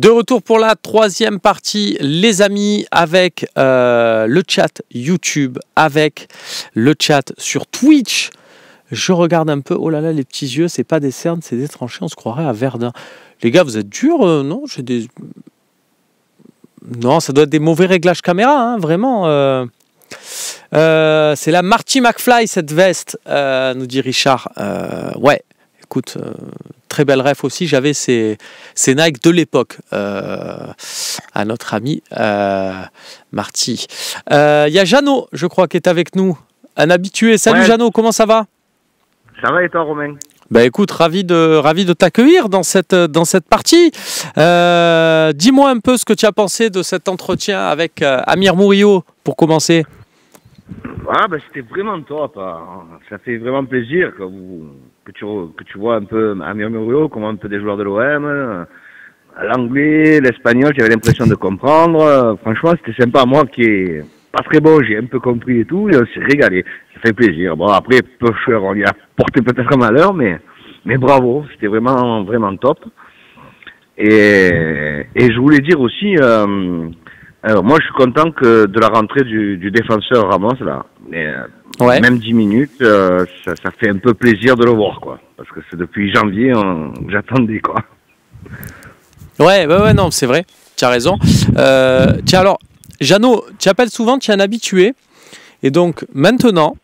De retour pour la troisième partie, les amis, avec le chat YouTube, avec le chat sur Twitch. Je regarde un peu, oh là là, les petits yeux, c'est pas des cernes, c'est des tranchées, on se croirait à Verdun. Les gars, vous êtes durs, non? J'ai des... Non, ça doit être des mauvais réglages caméra, hein, vraiment. C'est la Marty McFly, cette veste, nous dit Richard. Ouais, écoute, très belle ref aussi. J'avais ces Nike de l'époque à notre ami Marty. Il y a Jeannot, je crois, qui est avec nous. Un habitué. Salut, ouais. Jeannot, comment ça va? Ça va et toi, Romain? Ben écoute, ravi de t'accueillir dans cette partie. Dis-moi un peu ce que tu as pensé de cet entretien avec Amir Mourio, pour commencer. Ah ben c'était vraiment top. Ça fait vraiment plaisir que tu vois un peu Amir Mourio, comment un peu des joueurs de l'OM, l'anglais, l'espagnol, j'avais l'impression de comprendre. Franchement, c'était sympa. Moi qui est pas très bon, j'ai un peu compris et tout, et on s'est régalé. Ça fait plaisir. Bon, après, Pêcheur, on y a porté peut-être un malheur, mais bravo, c'était vraiment, vraiment top. Et je voulais dire aussi, alors moi je suis content de la rentrée du défenseur Ramos, là. Ouais. Même 10 minutes, ça fait un peu plaisir de le voir, quoi. Parce que c'est depuis janvier, j'attendais, quoi. Ouais, non, c'est vrai, tu as raison. Tiens, alors, Jeannot, tu appelles souvent, tu es un habitué. Et donc, maintenant,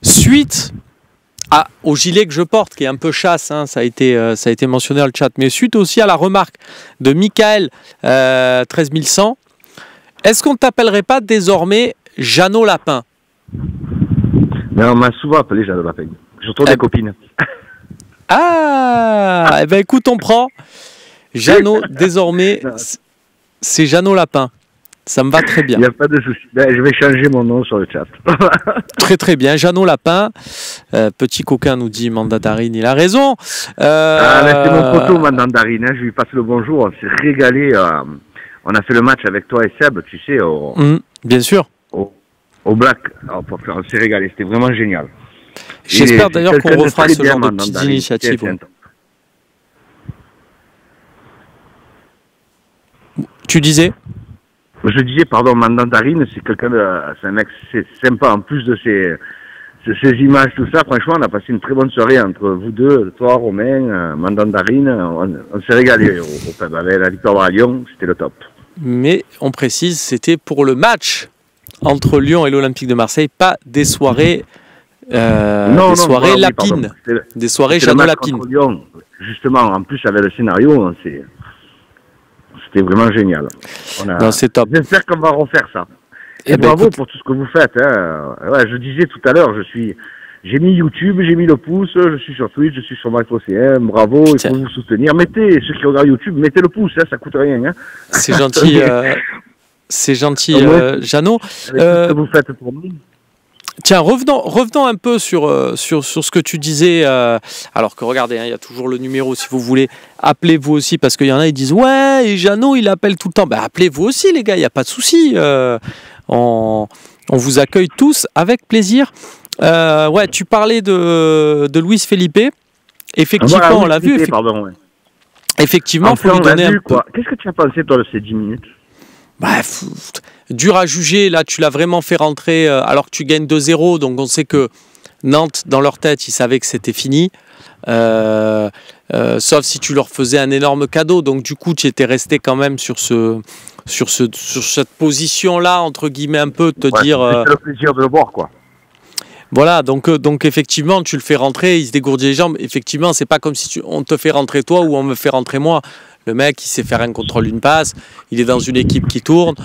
suite au gilet que je porte, qui est un peu chasse, hein, ça a été mentionné dans le chat, mais suite aussi à la remarque de Michael 13100, est-ce qu'on ne t'appellerait pas désormais Jeannot Lapin? Mais on m'a souvent appelé Jeannot Lapin, surtout des copines. Ah, eh ben écoute, on prend. Jeannot, désormais, c'est Jeannot Lapin. Ça me va très bien. Il n'y a pas de souci. Ben, je vais changer mon nom sur le chat. Très très bien. Jeannot Lapin. Petit coquin nous dit Mandandarine, il a raison. C'est mon poteau Mandandarine. Hein. Je lui passe le bonjour. On s'est régalé. On a fait le match avec toi et Seb, tu sais. Bien sûr. Au Black. On s'est régalé. C'était vraiment génial. J'espère d'ailleurs qu'on refera ce genre de petites initiatives. Tu disais? Je disais, pardon, Mandandarine, c'est un mec sympa. En plus de ces images, tout ça, franchement, on a passé une très bonne soirée entre vous deux, toi, Romain, Mandandarine. On s'est régalé au pub. Avec la victoire à Lyon, c'était le top. Mais on précise, c'était pour le match entre Lyon et l'Olympique de Marseille, pas des soirées, soirées lapines, des soirées Jeannot Lapine. Lyon, justement, en plus, avec le scénario, c'était vraiment génial. C'est top. J'espère qu'on va refaire ça. Et bravo pour tout ce que vous faites. Hein. Ouais, je disais tout à l'heure, j'ai mis YouTube, j'ai mis le pouce, je suis sur Twitch, je suis sur MyProCM. Bravo, il faut vous soutenir. Mettez, ceux qui regardent YouTube, mettez le pouce, hein, ça coûte rien. Hein. C'est gentil, c'est gentil, Jeannot. Ce que vous faites pour nous. Tiens, revenons un peu sur ce que tu disais. Alors que regardez, il y a toujours le numéro si vous voulez. Appelez-vous aussi parce qu'il y en a, ils disent ouais, et Jeannot, il appelle tout le temps. Ben, appelez-vous aussi, les gars, il n'y a pas de souci. On vous accueille tous avec plaisir. Ouais, tu parlais de Luis Felipe. Effectivement, on l'a vu. Effectivement, il faut lui donner un peu. Qu'est-ce que tu as pensé, toi, de ces 10 minutes? Bref, dur à juger. Là, tu l'as vraiment fait rentrer alors que tu gagnes 2-0. Donc, on sait que Nantes, dans leur tête, ils savaient que c'était fini. Sauf si tu leur faisais un énorme cadeau. Donc, du coup, tu étais resté quand même sur cette position-là, entre guillemets, un peu, de te dire... C'était le plaisir de le voir, quoi. Voilà, donc effectivement, tu le fais rentrer, il se dégourdit les jambes. Effectivement, c'est pas comme si on te fait rentrer toi ou on me fait rentrer moi. Le mec, il sait faire un contrôle, une passe. Il est dans une équipe qui tourne.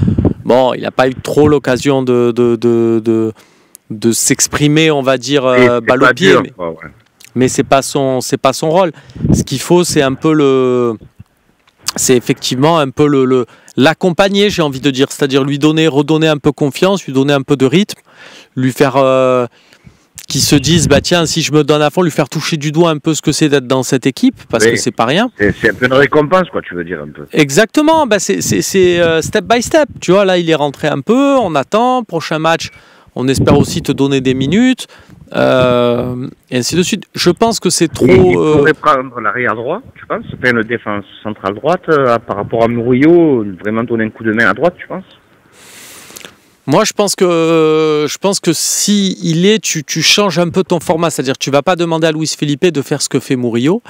Bon, il n'a pas eu trop l'occasion de s'exprimer, on va dire, balle au pied. Mais c'est pas son rôle. Ce qu'il faut, c'est effectivement un peu l'accompagner, j'ai envie de dire. C'est-à-dire redonner un peu confiance, lui donner un peu de rythme, lui faire... qui se disent, bah tiens, si je me donne à fond, lui faire toucher du doigt un peu ce que c'est d'être dans cette équipe, parce que c'est pas rien. C'est un peu une récompense, quoi, tu veux dire un peu. Exactement, bah c'est step by step. Tu vois, là, il est rentré un peu, on attend, prochain match, on espère aussi te donner des minutes, et ainsi de suite. Je pense que c'est trop... Il pourrait prendre l'arrière droit, je pense, faire une défense centrale droite par rapport à Murillo, vraiment donner un coup de main à droite, je pense. Moi, je pense que si il est, tu changes un peu ton format, c'est-à-dire tu vas pas demander à Luis Felipe de faire ce que fait Murillo.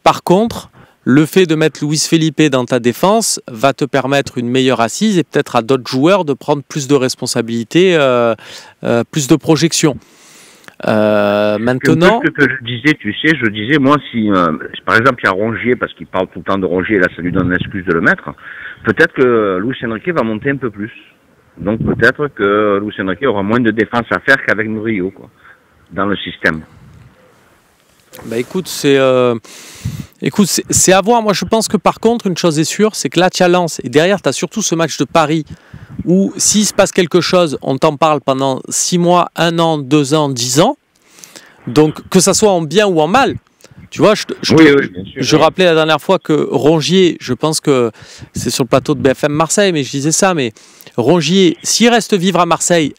Par contre, le fait de mettre Luis Felipe dans ta défense va te permettre une meilleure assise et peut-être à d'autres joueurs de prendre plus de responsabilités, plus de projection. Maintenant, ce que je disais, tu sais, moi, si par exemple il y a Rongier, parce qu'il parle tout le temps de Rongier, là ça lui donne l'excuse de le mettre, peut-être que Luis Enrique va monter un peu plus. Donc peut-être que Luis Enrique aura moins de défense à faire qu'avec Murillo, quoi, dans le système. Bah écoute, c'est à voir. Moi je pense que par contre, une chose est sûre, c'est que là tu as Lens et derrière tu as surtout ce match de Paris où s'il se passe quelque chose, on t'en parle pendant 6 mois, 1 an, 2 ans, 10 ans. Donc que ça soit en bien ou en mal. Tu vois, je rappelais la dernière fois que Rongier, je pense que c'est sur le plateau de BFM Marseille, mais je disais ça, mais Rongier, s'il reste vivre à Marseille,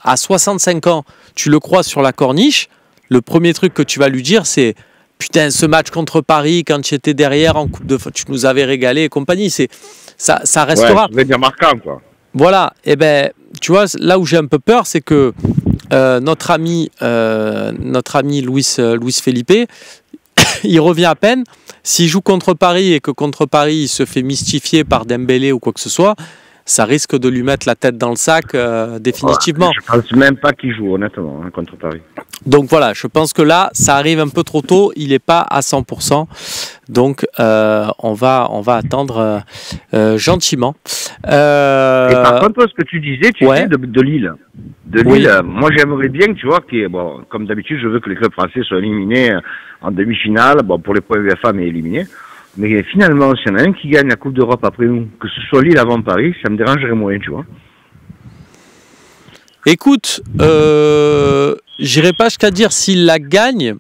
à 65 ans, tu le croises sur la corniche, le premier truc que tu vas lui dire, c'est « Putain, ce match contre Paris, quand tu étais derrière en Coupe de France, tu nous avais régalé et compagnie. » Ça restera. Ouais, ça veut dire marquant, quoi. Voilà, et ben, tu vois, là où j'ai un peu peur, c'est que notre ami Luis Felipe, il revient à peine. S'il joue contre Paris et que contre Paris, il se fait mystifier par Dembélé ou quoi que ce soit, ça risque de lui mettre la tête dans le sac définitivement. Je pense même pas qu'il joue, honnêtement, contre Paris. Donc voilà, je pense que là, ça arrive un peu trop tôt. Il n'est pas à 100%. Donc on va attendre gentiment. Et par contre, ce que tu disais, tu sais, de Lille. De Lille, moi j'aimerais bien, tu vois, bon, comme d'habitude, je veux que les clubs français soient éliminés en demi-finale. Bon, pour les points UEFA, mais éliminés. Mais finalement, s'il y en a un qui gagne la Coupe d'Europe après nous, que ce soit Lille avant Paris, ça me dérangerait moins, tu vois. Écoute, j'irai pas jusqu'à dire s'ils la gagnent.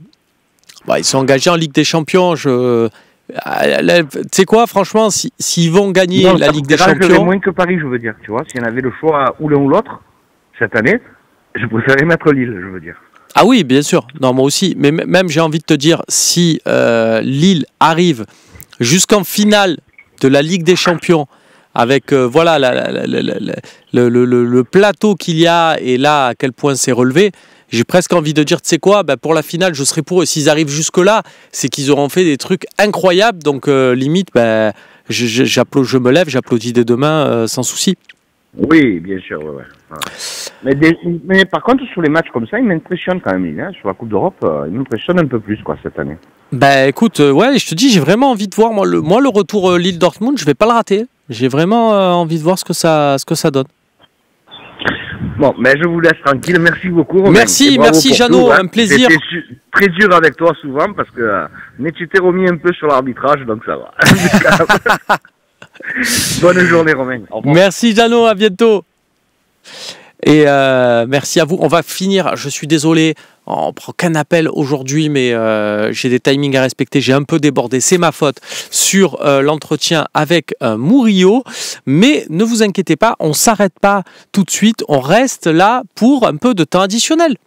Bah, ils sont engagés en Ligue des Champions. Tu sais quoi, franchement, s'ils vont gagner la Ligue des Champions, moins que Paris, je veux dire. Tu vois, s'il y en avait le choix ou l'un ou l'autre cette année, je préférerais mettre Lille, je veux dire. Ah oui, bien sûr. Non, moi aussi. Mais même, j'ai envie de te dire, si Lille arrive jusqu'en finale de la Ligue des Champions, avec voilà le plateau qu'il y a et là à quel point c'est relevé, j'ai presque envie de dire, tu sais quoi, ben pour la finale, je serai pour eux. S'ils arrivent jusque-là, c'est qu'ils auront fait des trucs incroyables. Donc limite, ben, je me lève, j'applaudis dès demain sans souci. Oui, bien sûr, ouais. Mais par contre, sur les matchs comme ça, il m'impressionne quand même, hein, sur la Coupe d'Europe, il m'impressionne un peu plus, quoi, cette année. Ben écoute, ouais, je te dis, j'ai vraiment envie de voir, moi le retour Lille-Dortmund, je vais pas le rater. J'ai vraiment envie de voir ce que ça donne. Bon, mais je vous laisse tranquille, merci beaucoup, Romain. Merci Jeannot, un plaisir. C'était très dur avec toi souvent, parce que mais tu t'es remis un peu sur l'arbitrage, donc ça va. Bonne journée, Romain. Au revoir. Merci Jeannot, à bientôt. Et merci à vous. On va finir, je suis désolé, on prend qu'un appel aujourd'hui, mais j'ai des timings à respecter, j'ai un peu débordé, c'est ma faute, sur l'entretien avec Murillo. Mais ne vous inquiétez pas, on ne s'arrête pas tout de suite, on reste là pour un peu de temps additionnel.